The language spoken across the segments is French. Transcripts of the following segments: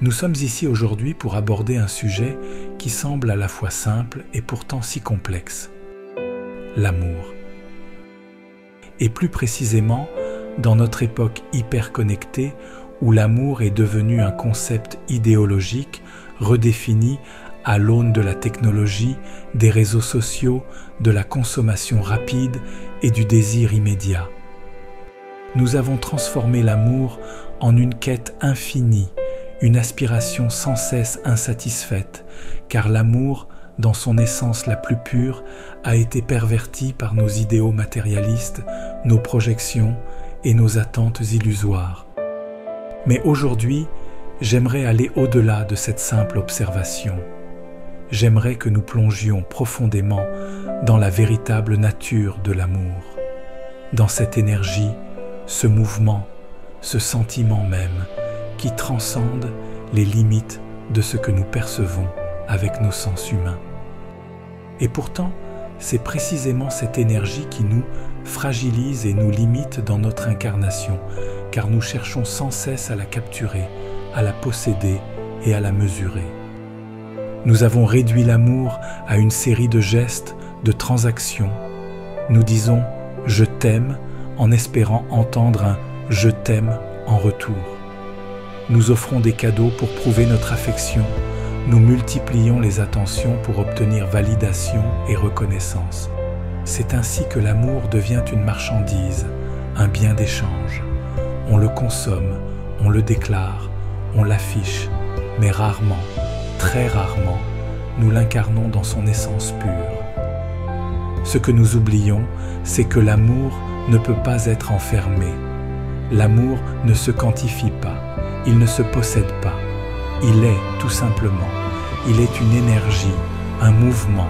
Nous sommes ici aujourd'hui pour aborder un sujet qui semble à la fois simple et pourtant si complexe. L'amour. Et plus précisément, dans notre époque hyper connectée, où l'amour est devenu un concept idéologique redéfini à l'aune de la technologie, des réseaux sociaux, de la consommation rapide et du désir immédiat. Nous avons transformé l'amour en une quête infinie, une aspiration sans cesse insatisfaite, car l'amour, dans son essence la plus pure, a été perverti par nos idéaux matérialistes, nos projections et nos attentes illusoires. Mais aujourd'hui, j'aimerais aller au-delà de cette simple observation. J'aimerais que nous plongions profondément dans la véritable nature de l'amour, dans cette énergie, ce mouvement, ce sentiment même qui transcende les limites de ce que nous percevons avec nos sens humains. Et pourtant, c'est précisément cette énergie qui nous fragilise et nous limite dans notre incarnation, car nous cherchons sans cesse à la capturer, à la posséder et à la mesurer. Nous avons réduit l'amour à une série de gestes, de transactions. Nous disons « je t'aime » en espérant entendre un « je t'aime » en retour. Nous offrons des cadeaux pour prouver notre affection. Nous multiplions les attentions pour obtenir validation et reconnaissance. C'est ainsi que l'amour devient une marchandise, un bien d'échange. On le consomme, on le déclare, on l'affiche, mais rarement, très rarement, nous l'incarnons dans son essence pure. Ce que nous oublions, c'est que l'amour ne peut pas être enfermé. L'amour ne se quantifie pas, il ne se possède pas. Il est tout simplement. Il est une énergie, un mouvement,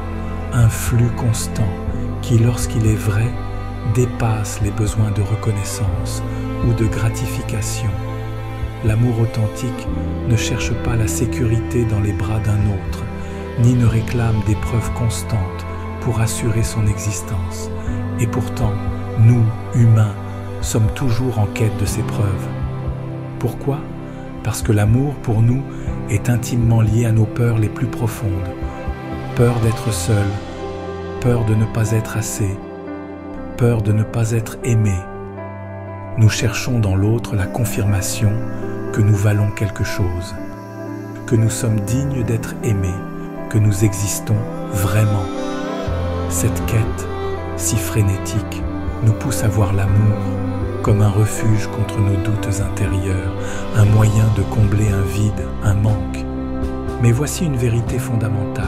un flux constant qui, lorsqu'il est vrai, dépasse les besoins de reconnaissance ou de gratification. L'amour authentique ne cherche pas la sécurité dans les bras d'un autre, ni ne réclame des preuves constantes pour assurer son existence. Et pourtant, nous, humains, sommes toujours en quête de ces preuves. Pourquoi ? Parce que l'amour, pour nous, est intimement lié à nos peurs les plus profondes. Peur d'être seul, peur de ne pas être assez, peur de ne pas être aimé. Nous cherchons dans l'autre la confirmation que nous valons quelque chose, que nous sommes dignes d'être aimés, que nous existons vraiment. Cette quête, si frénétique, nous pousse à voir l'amour comme un refuge contre nos doutes intérieurs, un moyen de combler un vide, un manque. Mais voici une vérité fondamentale.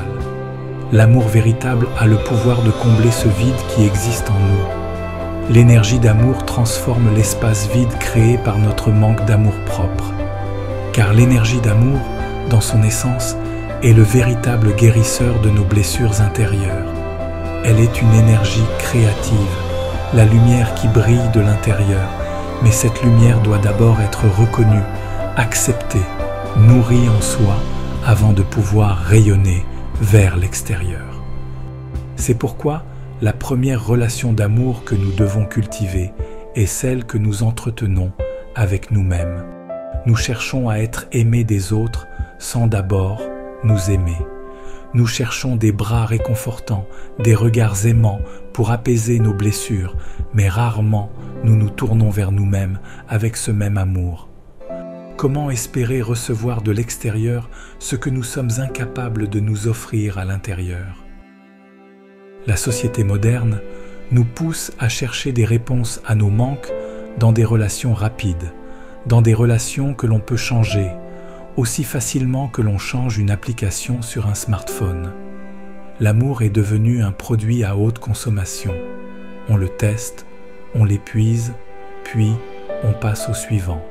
L'amour véritable a le pouvoir de combler ce vide qui existe en nous. L'énergie d'amour transforme l'espace vide créé par notre manque d'amour-propre. Car l'énergie d'amour, dans son essence, est le véritable guérisseur de nos blessures intérieures. Elle est une énergie créative, la lumière qui brille de l'intérieur, mais cette lumière doit d'abord être reconnue, acceptée, nourrie en soi, avant de pouvoir rayonner vers l'extérieur. C'est pourquoi la première relation d'amour que nous devons cultiver est celle que nous entretenons avec nous-mêmes. Nous cherchons à être aimés des autres sans d'abord nous aimer. Nous cherchons des bras réconfortants, des regards aimants pour apaiser nos blessures, mais rarement nous nous tournons vers nous-mêmes avec ce même amour. Comment espérer recevoir de l'extérieur ce que nous sommes incapables de nous offrir à l'intérieur ? La société moderne nous pousse à chercher des réponses à nos manques dans des relations rapides, dans des relations que l'on peut changer, aussi facilement que l'on change une application sur un smartphone. L'amour est devenu un produit à haute consommation. On le teste, on l'épuise, puis on passe au suivant.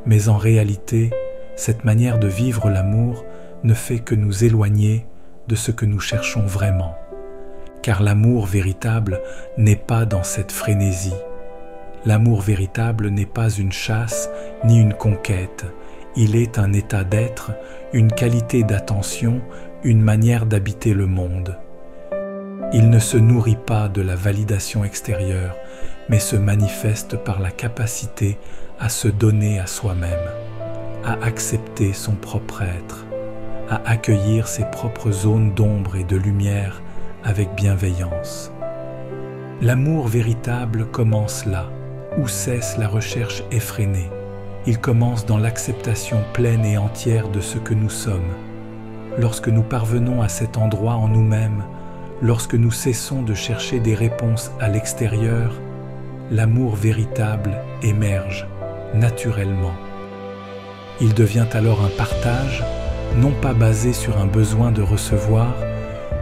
Mais en réalité, cette manière de vivre l'amour ne fait que nous éloigner de ce que nous cherchons vraiment. Car l'amour véritable n'est pas dans cette frénésie. L'amour véritable n'est pas une chasse ni une conquête. Il est un état d'être, une qualité d'attention, une manière d'habiter le monde. Il ne se nourrit pas de la validation extérieure, mais se manifeste par la capacité à se donner à soi-même. à accepter son propre être, à accueillir ses propres zones d'ombre et de lumière avec bienveillance. L'amour véritable commence là, où cesse la recherche effrénée. Il commence dans l'acceptation pleine et entière de ce que nous sommes. Lorsque nous parvenons à cet endroit en nous-mêmes, lorsque nous cessons de chercher des réponses à l'extérieur, l'amour véritable émerge naturellement. Il devient alors un partage, non pas basé sur un besoin de recevoir,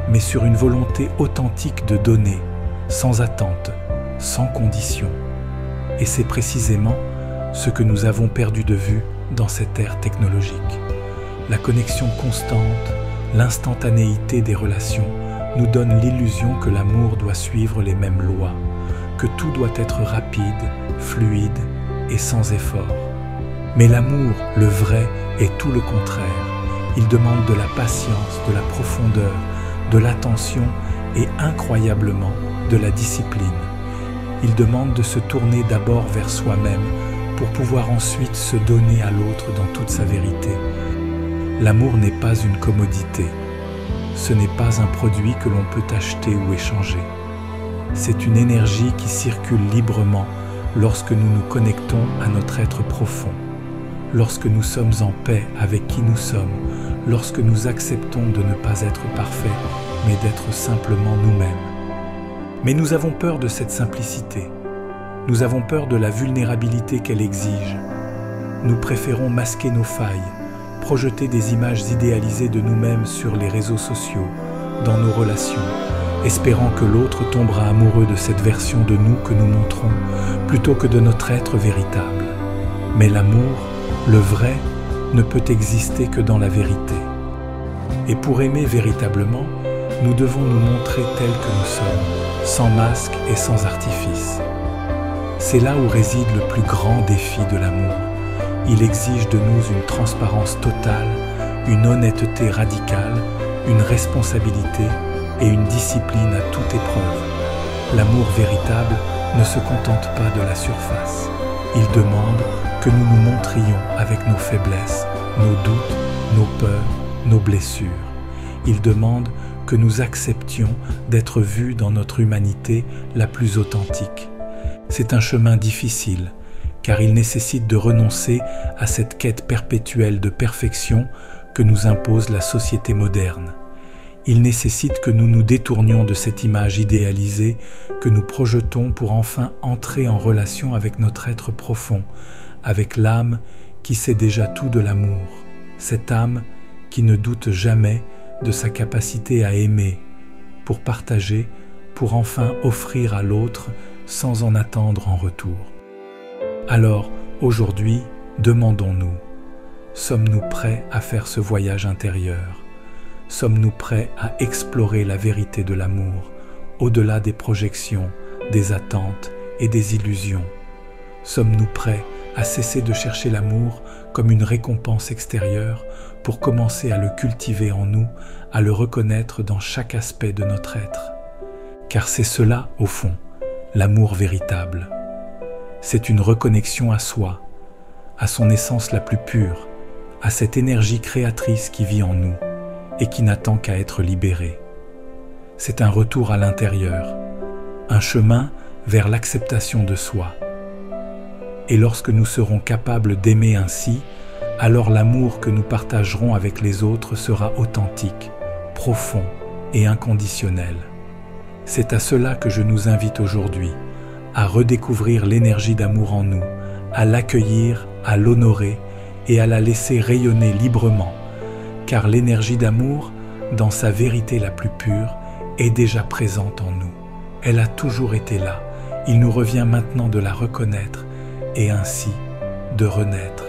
mais sur une volonté authentique de donner, sans attente, sans condition. Et c'est précisément ce que nous avons perdu de vue dans cette ère technologique. La connexion constante, l'instantanéité des relations nous donnent l'illusion que l'amour doit suivre les mêmes lois, que tout doit être rapide, fluide et sans effort. Mais l'amour, le vrai, est tout le contraire. Il demande de la patience, de la profondeur, de l'attention et incroyablement de la discipline. Il demande de se tourner d'abord vers soi-même pour pouvoir ensuite se donner à l'autre dans toute sa vérité. L'amour n'est pas une commodité. Ce n'est pas un produit que l'on peut acheter ou échanger. C'est une énergie qui circule librement lorsque nous nous connectons à notre être profond, lorsque nous sommes en paix avec qui nous sommes, lorsque nous acceptons de ne pas être parfaits, mais d'être simplement nous-mêmes. Mais nous avons peur de cette simplicité. Nous avons peur de la vulnérabilité qu'elle exige. Nous préférons masquer nos failles, projeter des images idéalisées de nous-mêmes sur les réseaux sociaux, dans nos relations, espérant que l'autre tombera amoureux de cette version de nous que nous montrons, plutôt que de notre être véritable. Mais l'amour, le vrai, ne peut exister que dans la vérité. Et pour aimer véritablement, nous devons nous montrer tels que nous sommes, sans masque et sans artifice. C'est là où réside le plus grand défi de l'amour. Il exige de nous une transparence totale, une honnêteté radicale, une responsabilité et une discipline à toute épreuve. L'amour véritable ne se contente pas de la surface. Il demande que nous nous montrions avec nos faiblesses, nos doutes, nos peurs, nos blessures. Il demande que nous acceptions d'être vus dans notre humanité la plus authentique. C'est un chemin difficile, car il nécessite de renoncer à cette quête perpétuelle de perfection que nous impose la société moderne. Il nécessite que nous nous détournions de cette image idéalisée que nous projetons pour enfin entrer en relation avec notre être profond, avec l'âme qui sait déjà tout de l'amour, cette âme qui ne doute jamais de sa capacité à aimer, pour partager, pour enfin offrir à l'autre sans en attendre en retour. Alors, aujourd'hui, demandons-nous, sommes-nous prêts à faire ce voyage intérieur? Sommes-nous prêts à explorer la vérité de l'amour, au-delà des projections, des attentes et des illusions? Sommes-nous prêts à cesser de chercher l'amour comme une récompense extérieure pour commencer à le cultiver en nous, à le reconnaître dans chaque aspect de notre être? Car c'est cela, au fond, l'amour véritable. C'est une reconnexion à soi, à son essence la plus pure, à cette énergie créatrice qui vit en nous et qui n'attend qu'à être libérée. C'est un retour à l'intérieur, un chemin vers l'acceptation de soi. Et lorsque nous serons capables d'aimer ainsi, alors l'amour que nous partagerons avec les autres sera authentique, profond et inconditionnel. C'est à cela que je nous invite aujourd'hui, à redécouvrir l'énergie d'amour en nous, à l'accueillir, à l'honorer et à la laisser rayonner librement, car l'énergie d'amour, dans sa vérité la plus pure, est déjà présente en nous. Elle a toujours été là. Il nous revient maintenant de la reconnaître et ainsi de renaître.